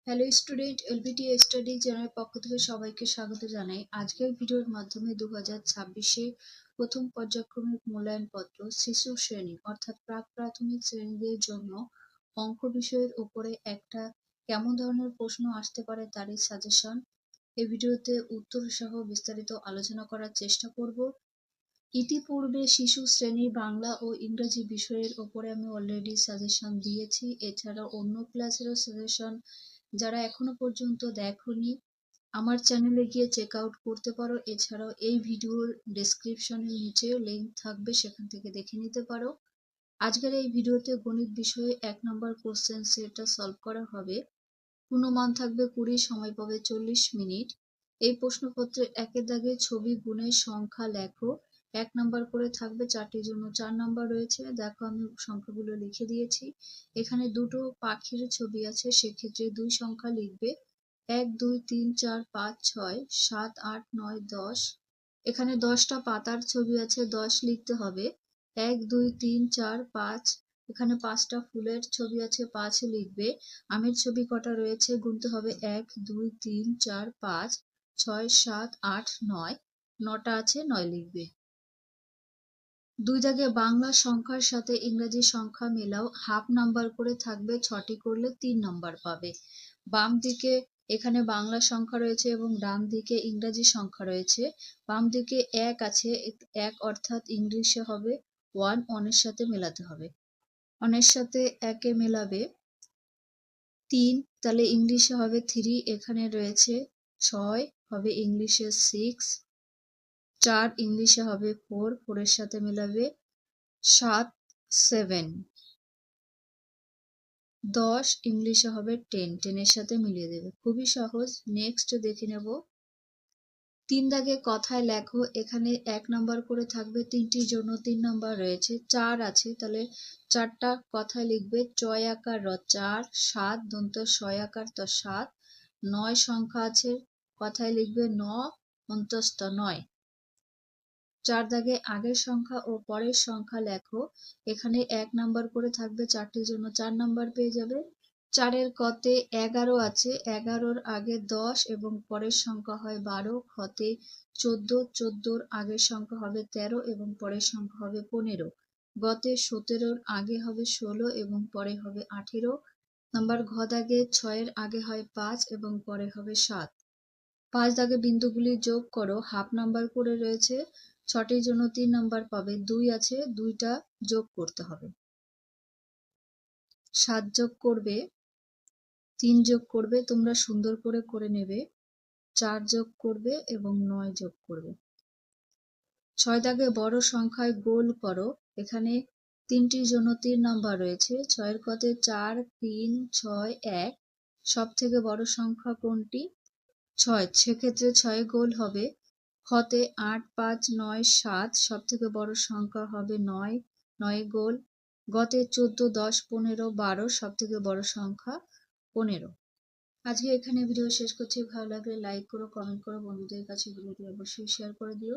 Hello student, LBT study চ্যানেলের পক্ষ থেকে সবাইকে স্বাগত জানাই। আজকের ভিডিওর মাধ্যমে 2026-এ প্রথম পর্যায়ক্রমিক মূল্যায়নপত্র শিশু শ্রেণী অর্থাৎ প্রাক-প্রাথমিক শ্রেণীদের জন্য অঙ্ক বিষয়ের উপরে একটা কেমন ধরনের প্রশ্ন আসতে পারে তারই সাজেশন এই ভিডিওতে উত্তর সহ বিস্তারিত আলোচনা করার চেষ্টা করব। ইতিপূর্বে শিশু শ্রেণীর বাংলা ও ইংরেজি বিষয়ের ওপরে আমি অলরেডি সাজেশন দিয়েছি। এছাড়া অন্য ক্লাসেরও সাজেশন যারা এখনো পর্যন্ত দেখোনি আমার চ্যানেলে গিয়ে চেক আউট করতে পারো। এছাড়াও এই ভিডিওর ডেসক্রিপশনের নিচে লিংক থাকবে, সেখান থেকে দেখে নিতে পারো। আজকের এই ভিডিওতে গণিত বিষয়ে 1 নম্বর কোশ্চেন সেটটা সলভ করা হবে। পূর্ণমান থাকবে 20, সময় পাবে 40 মিনিট। এই প্রশ্নপত্রের একের দাগে ছবি গুণের সংখ্যা লেখো। 1 নাম্বার করে থাকবে, 4টির জন্য 4 নাম্বার রয়েছে। দেখো আমি সংখ্যাগুলো লিখে দিয়েছি। এখানে দুটো পাখির ছবি আছে, সেক্ষেত্রে 2 সংখ্যা লিখবে। 1 2 3 4 5 6 7 8 9 10। এখানে 10টা পাতার ছবি আছে, 10 লিখতে হবে। 1 2 3 4 5, এখানে 5টা ফুলের ছবি আছে, 5 লিখবে। আমের ছবি কটা রয়েছে গুনতে হবে, 1 2 3 4 5 6 7 8 9, 9টা আছে, 9 লিখবে। 2 দাগে বাংলা সংখ্যার সাথে ইংরেজি সংখ্যা মেলাও, হাফ নাম্বার করে থাকবে, 6টি করলে 3 নাম্বার পাবে। বাম দিকে এখানে বাংলা সংখ্যা রয়েছে এবং ডান দিকে ইংরেজি সংখ্যা রয়েছে। বাম দিকে 1 আছে, 1 অর্থাৎ ইংলিশে হবে 1, 1 এর সাথে মেলাতে হবে। 1 এর সাথে 1 এ মেলাবে 3, তাহলে ইংলিশে হবে 3। এখানে রয়েছে 6, হবে ইংলিশে 6। 4 ইংলিশে হবে 4, 4 এর সাথে মেলাবে 7 7। 10 ইংলিশে হবে 10, 10 এর সাথে মিলিয়ে দেবে। খুবই সহজ। নেক্সট দেখে নেব। 3 দাগে কথায় লেখো। এখানে 1 নাম্বার করে থাকবে, 3টির জন্য 3 নাম্বার রয়েছে। 4 আছে, তাহলে 4টা কথায় লিখবে। চয় আকার র 4, 7 দন্ত শয় আকার ত 7, 9 সংখ্যা আছে, কথায় লিখবে 9 অন্তস্থ 9। 4 দাগে আগের সংখ্যা ও পরের সংখ্যা লেখো। এখানে 1 নাম্বার করে থাকবে, 4টির জন্য 4 নাম্বার পেয়ে যাবে। 4 এর কতে 11 আছে, 11-র আগে 10 এবং পরের সংখ্যা হয় 12। খতে 14, 14-র আগের সংখ্যা হবে 13 এবং পরের সংখ্যা হবে 15। গতে 17-র আগে হবে 16 এবং পরে হবে 18 নাম্বার। ঘ দাগে 6 এর আগে হয় 5 এবং পরে হবে 7। 5 দাগে বিন্দুগুলি যোগ করো, হাফ নাম্বার করে রয়েছে, 6টির জন্য 3 নাম্বার পাবে। 2 আছে, 2টা যোগ করতে হবে। 7 যোগ করবে, 3 যোগ করবে, তোমরা সুন্দর করে করে নেবে। 4 যোগ করবে এবং 9 যোগ করবে। 6 দাগে বড় সংখ্যায় গোল করো। এখানে 3টির জন্য 3 নাম্বার রয়েছে। 6 এর কতে 4 3 6 1, সব থেকে বড় সংখ্যা কোনটি? 6, সেক্ষেত্রে 6 গোল হবে। খতে 8 5 9 7, সব থেকে বড় সংখ্যা হবে 9, 9 গোল। গতে 14 10 15 12, সব থেকে বড় সংখ্যা 15। আজকে এখানে ভিডিও শেষ করছি। ভালো লাগলে লাইক করো, কমেন্ট করো, বন্ধুদের কাছে ভিডিওটি অবশ্যই শেয়ার করে দিও।